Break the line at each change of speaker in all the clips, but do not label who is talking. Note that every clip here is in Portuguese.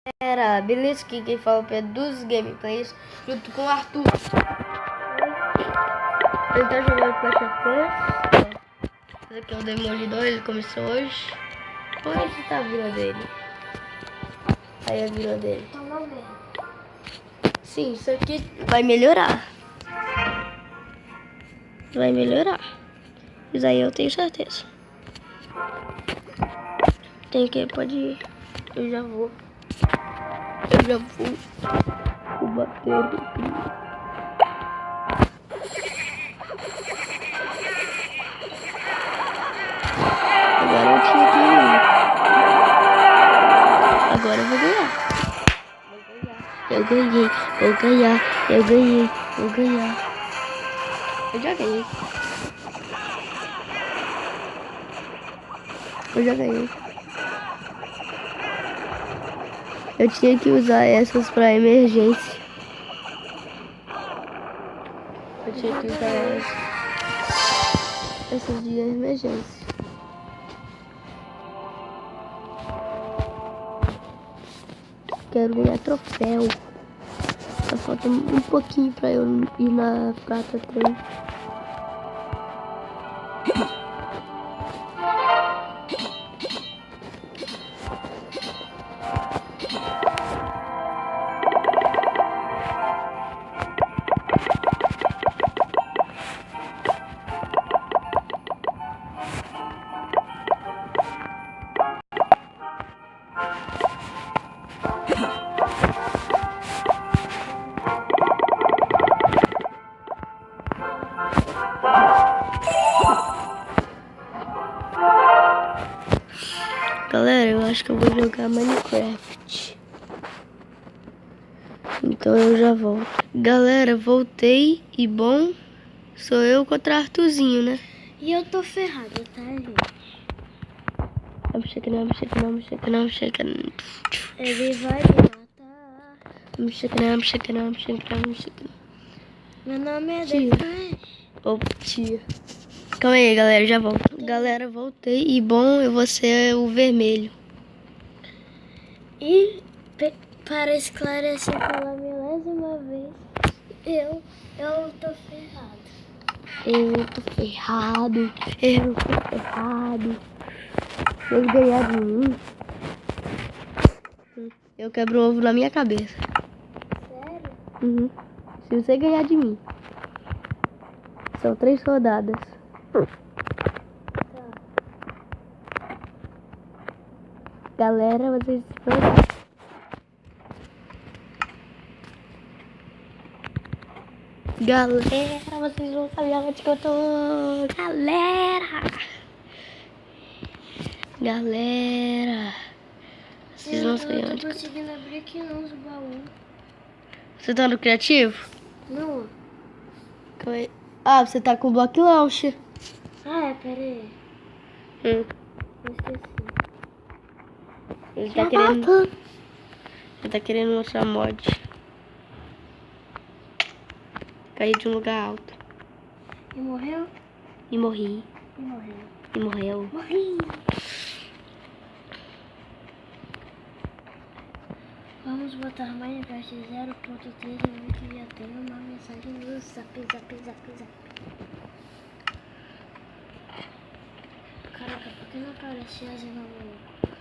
Galera, beleza? Aqui quem fala é dos gameplays junto com o Arthur. Ele tá jogando Clash of Clans. Esse aqui é o Demolidor, ele começou hoje. Onde tá a vila dele? Aí a vila dele. Sim, isso aqui vai melhorar. Vai melhorar. Isso aí eu tenho certeza. Tem que, pode ir. Eu já vou. Vou bater aqui. Agora eu tinha que ir. Agora eu vou ganhar. Eu ganhei. Eu já ganhei. Eu tinha que usar essas pra emergência. Eu tinha que usar essas de emergência. Quero ganhar troféu. Só falta um pouquinho pra eu ir na prata 3. Galera, eu acho que eu vou jogar Minecraft. Então eu já volto. Galera, voltei e bom, sou eu contra Arthurzinho, né?
E eu tô ferrada, tá, gente?
Não chega.
Ele vai me matar.
Não chega.
Meu nome é
Tia.
Depois.
Ô, tia. Calma aí, galera, já volto. Galera, voltei e bom, eu vou ser o vermelho.
E para esclarecer pela milésima vez, eu tô ferrado.
Eu tô ferrado. Se ele ganhar de mim, eu quebro um ovo na minha cabeça.
Sério?
Uhum. Se você ganhar de mim. São 3 rodadas.
Tá.
Galera, vocês vão... Galera, vocês vão saber onde que eu tô. Galera. Vocês não sabem
Eu
onde
tô
que eu tô.
conseguindo abrir aqui não os baús.
Você tá no criativo?
Não.
Calma aí. Ah, você tá com o Block Launcher.
Ah, é, pera aí.
Eu
Eu esqueci.
Ele tá querendo mostrar mod. Caí de um lugar alto.
E morreu?
E morri.
E morreu. Morri. Vamos botar Minecraft 0.3 e que já tem uma mensagem no zap. Caraca, por que não aparece a Zena Louco?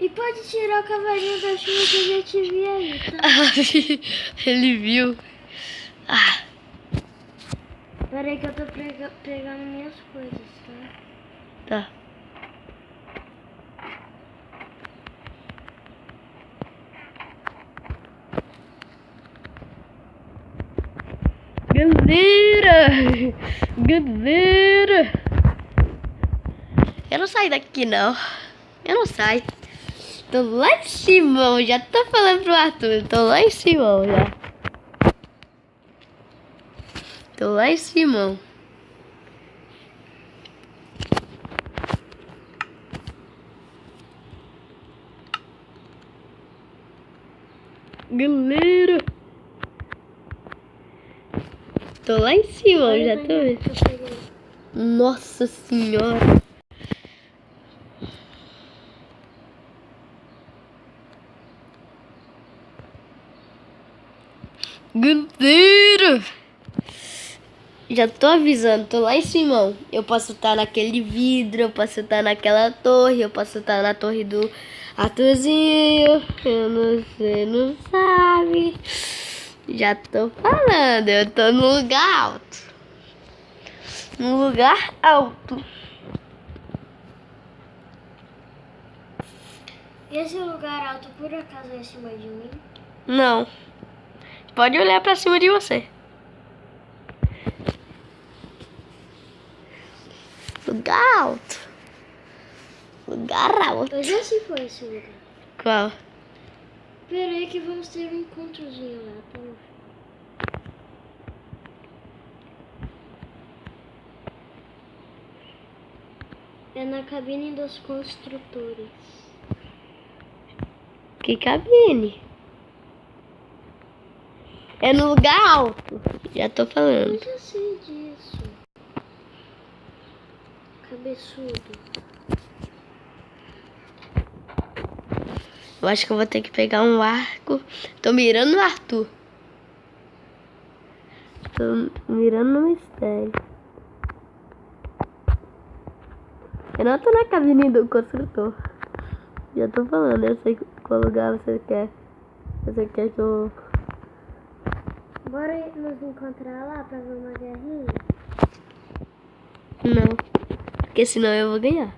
E pode tirar o cavalinho da chuva que eu já te vi aí, tá?
Ele viu. Ah,
Pera aí que eu tô pegando minhas coisas, tá?
tá. Galera! Eu não saio daqui, não. Eu não saio. Tô lá em cima, já tô falando pro Arthur. Tô lá em cima, já. Tô lá em cima. Galera! Tô lá em cima,
Olha
já
o
tô
banheiro
vendo.
que eu peguei.
Nossa senhora. Galera! Já tô avisando, tô lá em cima. Ó. Eu posso estar naquele vidro, eu posso estar naquela torre, eu posso estar na torre do Arthurzinho. Eu não sei, não sabe. Já tô falando, eu tô num lugar alto. Num lugar alto.
E esse lugar alto por acaso é em cima de mim?
Não. Pode olhar pra cima de você. Lugar alto. Lugar alto.
Eu já sei qual é esse lugar.
Qual?
Pera aí que vamos ter um encontrozinho lá, tá? É na cabine dos construtores.
Que cabine? É no lugar alto. Já tô falando.
Eu já sei disso. Cabeçudo.
Eu acho que eu vou ter que pegar um arco. Tô mirando no Arthur. Tô mirando no mistério. Eu não tô na cabine do construtor. Já tô falando, eu sei qual lugar você quer. Você quer que eu...
Bora nos encontrar lá pra ver uma guerrinha?
Não. Porque senão eu vou ganhar.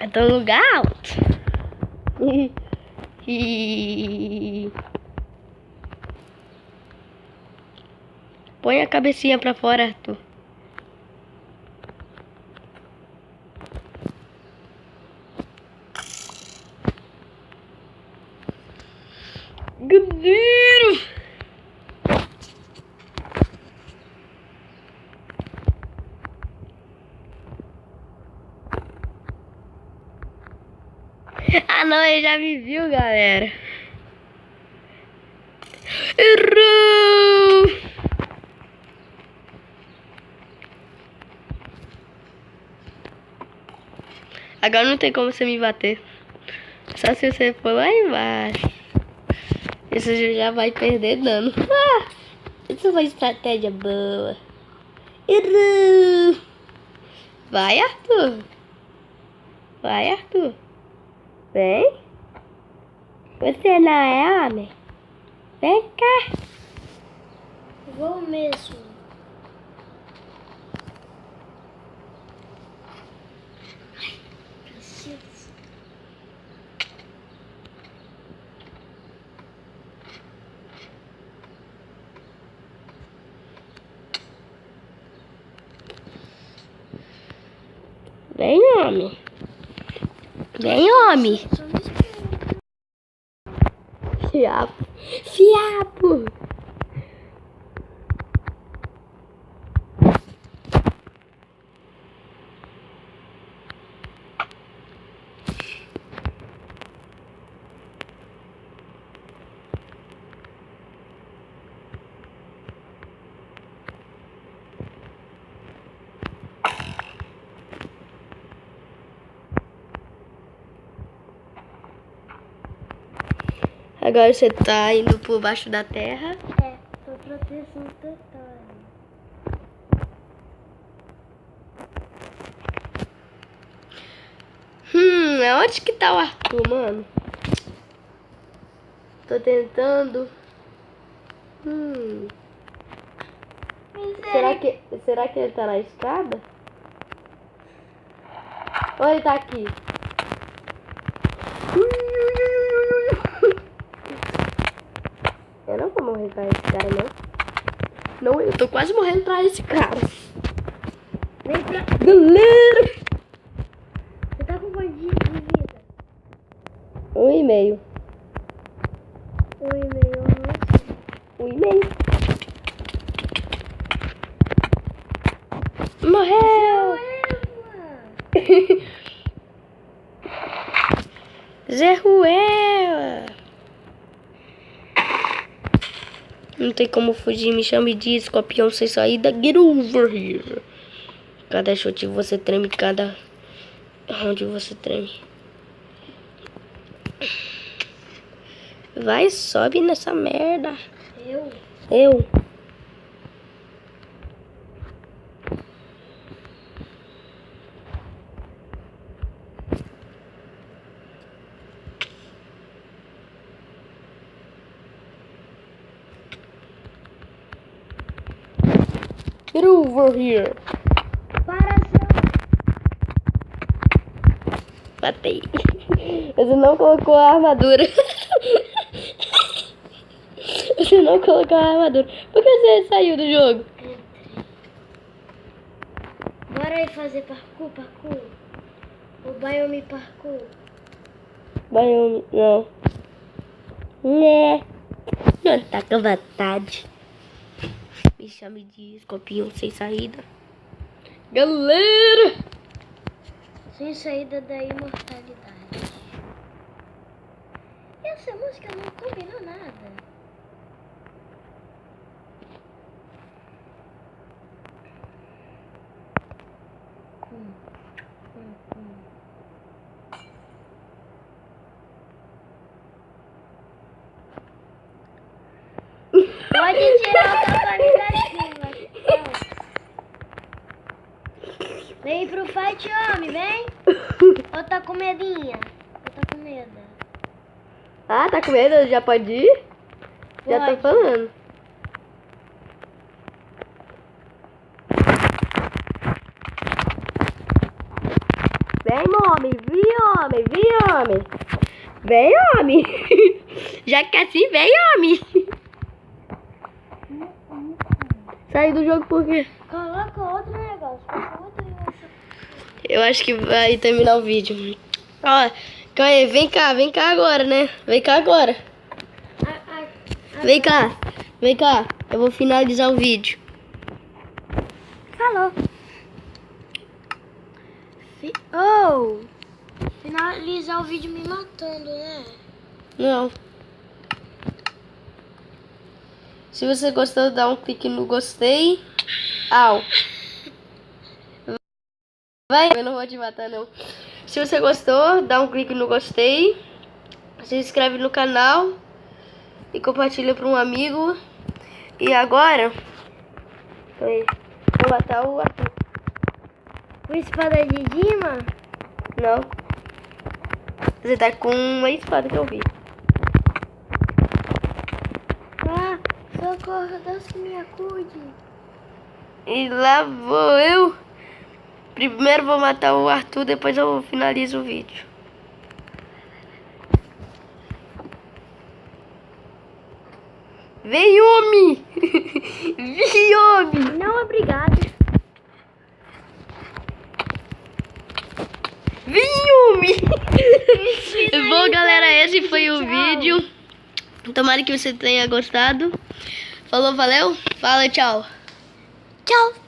Eu tô no lugar alto. Põe a cabecinha pra fora, Arthur. Galera! Ah não, ele já me viu, galera. Errou! Agora não tem como você me bater. Só se você for lá embaixo. Isso já vai perder dano. Ah, isso foi estratégia boa. Errou! Vai, Arthur. Vai, Arthur. Vem. Você não é homem? Vem cá.
Vou mesmo. Preciso.
Vem, homem. Vem, homem.
Só me espera.
Fiapo. Fiapo. Agora você tá indo por baixo da terra.
É, tô proteção total.
Onde que tá o Arthur, mano? Tô tentando. Será que ele tá na escada? Ou ele tá aqui? Eu não vou morrer pra esse cara, não. Não, eu tô quase morrendo pra esse cara.
Vem pra...
Galera!
Você tá com quanto de vida?
1,5.
1,5.
1,5. Morreu! Zé Ruela. Não tem como fugir, me chame de escorpião sem saída. Get over here. Cada chute você treme, cada round você treme. Vai, sobe nessa merda. Eu. Get over here.
Para
Matei. Você não colocou a armadura. Você não colocou a armadura. Por que você saiu do jogo?
Bora aí fazer parkour. O Biome parkour.
Biome, não. Né? Não tá com vontade. Me chame de escorpião sem saída. Galera!
Sem saída da imortalidade. Essa música não combinou nada. Pode tirar o cavalo da cima. Vem pro fight, homem, vem. Ou tá com medinha? Ou tá com medo?
Ah, tá com medo? Já pode ir? Já tô
Pode.
falando. Vem, homem, homem. Vem, homem. Já que assim, vem, homem. Sai do jogo por quê?
Coloca outro negócio.
Eu acho que vai terminar o vídeo. Ó, calma aí, vem cá agora, né? Vem cá agora. Vem cá. Eu vou finalizar o vídeo.
Falou. Oh! Finalizar o vídeo me matando, né?
Não. Se você gostou, dá um clique no gostei. Au. Vai, eu não vou te matar, não. Se você gostou, dá um clique no gostei. Se inscreve no canal. E compartilha para um amigo. E agora... vou matar o Arthur.
O espada de Dima?
Não. Você tá com uma espada que eu vi.
Ah, socorro, Deus me acude.
E lá vou eu. Primeiro vou matar o Arthur, depois eu finalizo o vídeo. Vem, homem! Vem, homem!
Não, obrigado.
Vem, homem! Bom, galera, esse foi o vídeo. Tomara que você tenha gostado. Falou, valeu? Fala, tchau.
Tchau.